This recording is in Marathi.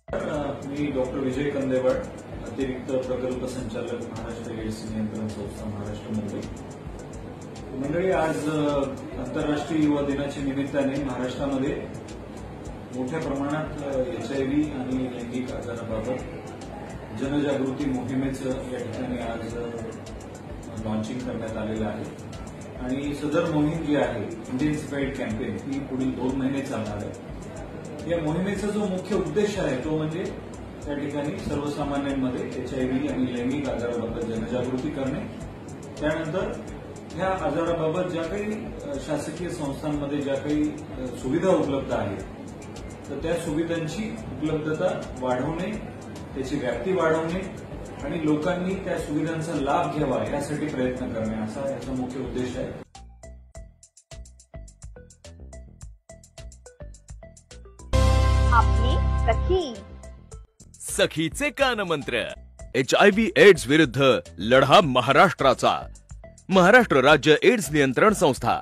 मी डॉक्टर विजय कंदेवाड, अतिरिक्त प्रकल्प संचालक, महाराष्ट्र एड्स नियंत्रण संस्था, महाराष्ट्र, मुंबई. मंडळी, आज आंतरराष्ट्रीय युवा दिनाच्या निमित्ताने महाराष्ट्रामध्ये मोठ्या प्रमाणात HIV आणि लैंगिक आजाराबाबत जनजागृती मोहिमेचं या ठिकाणी आज लॉन्चिंग करण्यात आलेलं आहे. आणि सदर मोहीम जी आहे, इंटेन्सिफाईड कॅम्पेन, ही पुढील 2 महिने चालणार आहे. या मोहिमेचा जो मुख्य उद्देश आहे तो म्हणजे त्या ठिकाणी सर्वसामान्यांमध्ये HIV आणि लैंगिक आजाराबाबत जनजागृती करणे. त्यानंतर ह्या आजाराबाबत ज्या काही शासकीय संस्थांमध्ये ज्या काही सुविधा उपलब्ध आहेत तर त्या सुविधांची उपलब्धता वाढवणे, त्याची व्याप्ती वाढवणे आणि लोकांनी त्या सुविधांचा लाभ घ्यावा यासाठी प्रयत्न करणे, असा याचा मुख्य उद्देश आहे. आपली सखी. सखीचे कानमंत्र. HIV एड्स विरुद्ध लढा महाराष्ट्राचा. महाराष्ट्र राज्य एड्स नियंत्रण संस्था.